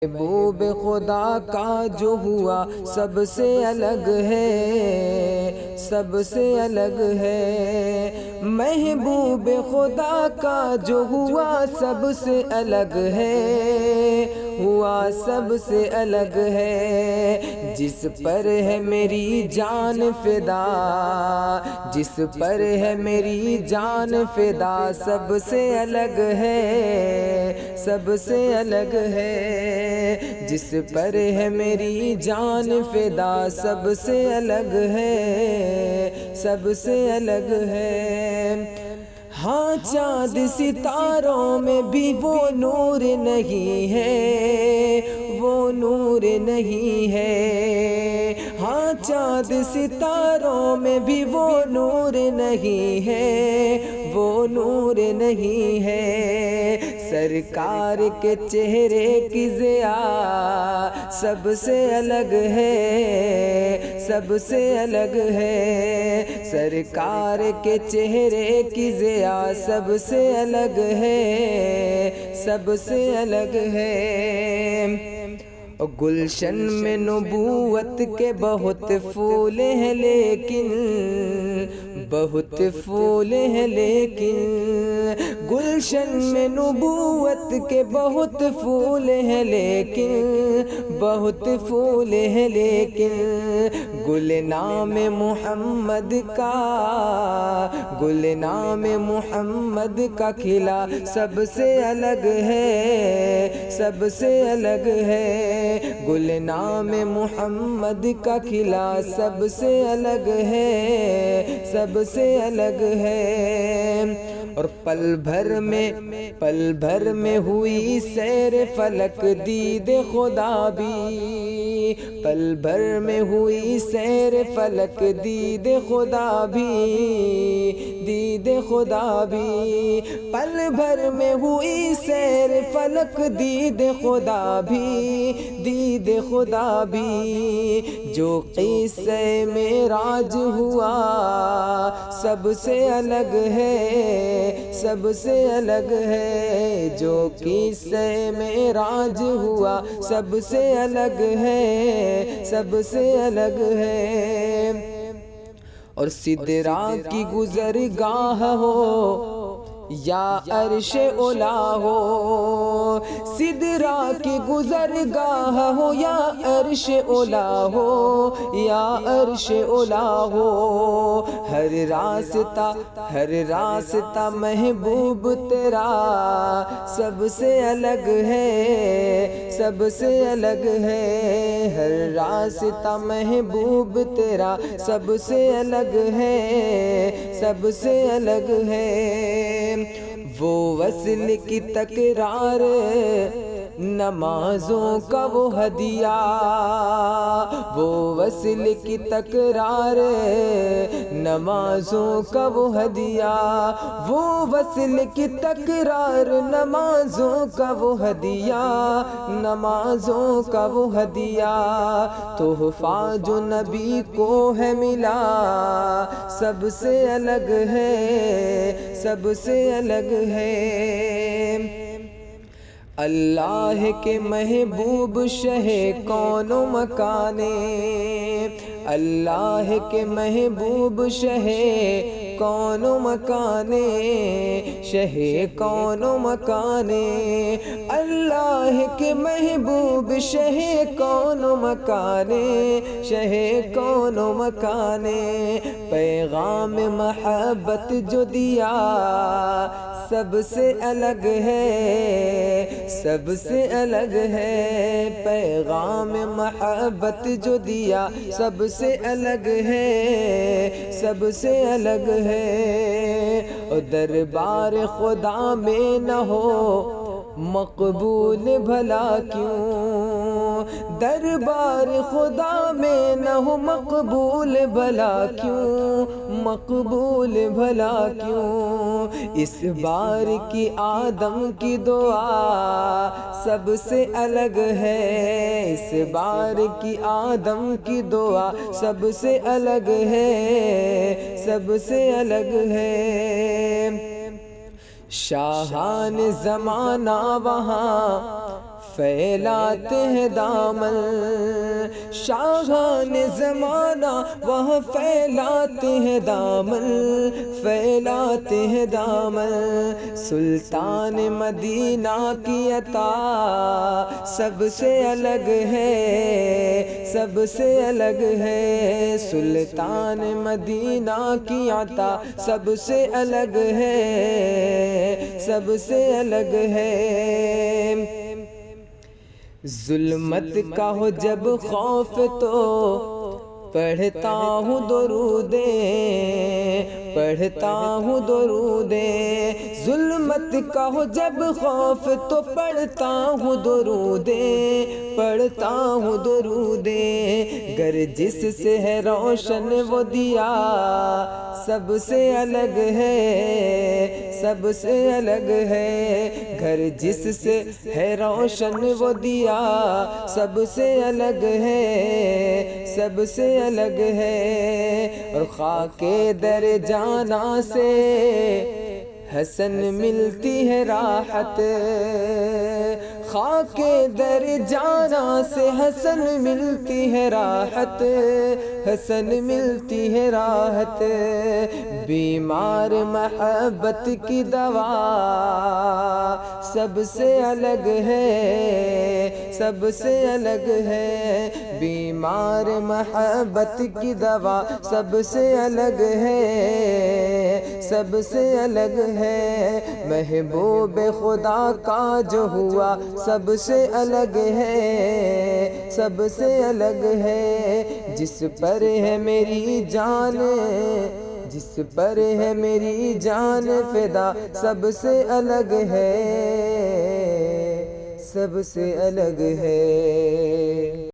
محبوب خدا کا جو ہوا سب سے الگ ہے، سب سے الگ ہے۔ محبوب خدا کا جو ہوا سب سے الگ ہے، ہوا سب سے الگ ہے۔ جس پر ہے میری جان فدا، جس پر ہے میری جان فدا، سب سے الگ ہے، سب سے الگ ہے۔ جس پر ہے میری جان فدا، سب سے الگ ہے، سب سے الگ ہے۔ ہاں چاند ستاروں میں بھی وہ نور نہیں ہے، وہ نور نہیں ہے۔ ہاں چاند ستاروں میں بھی وہ نور نہیں ہے، وہ نور نہیں ہے۔ سرکار کے چہرے کی ضیاء سب سے الگ ہے، سب سے الگ ہے۔ سرکار کے چہرے کی ضیاء سب سے الگ ہے، سب سے الگ ہے۔ گلشن میں نبوت کے بہت پھول ہیں لیکن، بہت پھول ہیں لیکن، گلشن میں نبوت کے بہت پھول ہیں لیکن، بہت پھول ہیں لیکن، گل نام محمد کا، گل نام محمد کا کھلا سب سے الگ ہے، سب سے الگ ہے۔ گل نام محمد کا کھلا سب سے الگ ہے، سب سے الگ ہے۔ اور پل بھر میں ہوئی سیر فلک دید خدا بھی، پل بھر میں ہوئی سیر فلک دید خدا بھی، دید خدا بھی۔ پل بھر میں ہوئی سیر فلک دید خدا بھی، دید خدا بھی۔ جو قصہ معراج ہوا سب سے الگ ہے، سب سے الگ ہے۔ جو قصہ معراج ہوا سب سے الگ ہے، سب سے الگ ہے۔ اور سدرا کی گزرگاہ ہو یا عرش اولا ہو، سدرا کی گزرگاہ ہو یا عرش اولا ہو، یا عرش اولا ہو۔ ہر راستہ، ہر راستہ محبوب تیرا سب سے الگ ہے، سب سے الگ ہے۔ ہر راستہ محبوب تیرا سب سے الگ ہے، سب سے الگ ہے۔ وہ وصل کی تکرار نمازوں کا وہ ہدیہ، وہ وصل کی تکرار نمازوں کا وہ ہدیہ، وہ وصل کی تکرار نمازوں کا وہ ہدیہ، نمازوں کا وہ ہدیہ۔ تحفہ جو نبی کو ہے ملا سب سے الگ ہے، سب سے الگ ہے۔ اللہ کے محبوب شہ کون و مکانے، اللہ کے محبوب شہ کون و مکانے، شہ کون و مکانے۔ اللہ کے محبوب شہ کون و مکانے، شہ کون و مکانے۔ پیغام محبت جو دیا سب سے الگ ہے، سب سے الگ ہے۔ پیغام محبت جو دیا سب سے الگ ہے، سب سے الگ ہے۔ اور دربار خدا میں نہ ہو مقبول بھلا کیوں، دربار خدا میں نہ ہو مقبول بھلا کیوں، مقبول بھلا کیوں۔ اس بار کی آدم کی دعا سب سے الگ ہے، اس بار کی آدم کی دعا سب سے الگ ہے، سب سے الگ ہے۔ شاہان زمانہ وہاں پھیلاتے ہیں دامن، شاہان زمانہ وہاں پھیلاتے ہیں دامن، پھیلاتے ہیں دامن۔ سلطان مدینہ کی عطا سب سے الگ ہے، سب سے الگ ہے، سلطان مدینہ کی عطا سب سے الگ ہے، سب سے الگ ہے۔ ظلمت کا ہو جب خوف تو پڑھتا ہوں درودیں، پڑھتا ہوں درودیں، ظلمت کا ہو جب خوف تو پڑھتا ہوں درودیں، پڑھتا ہوں درودیں۔ گر جس سے ہے روشن وہ دیا سب سے الگ ہے، سب سے الگ ہے، گھر جس سے ہے روشن وہ دیا سب سے الگ ہے، سب سے الگ ہے۔ اور خاک در جانا سے حسن ملتی ہے راحت، خاک در جانا سے حسن ملتی ہے راحت، حسن ملتی ہے راحت۔ بیمار محبت کی دوا سب سے الگ ہے، سب سے الگ ہے، بیمار محبت کی دوا سب سے الگ ہے، سب سے الگ ہے۔ محبوب خدا کا جو ہوا سب سے الگ ہے، سب سے الگ ہے، جس پر ہے میری جان، جس پر ہے میری جان فدا سب سے الگ ہے، سب سے الگ ہے۔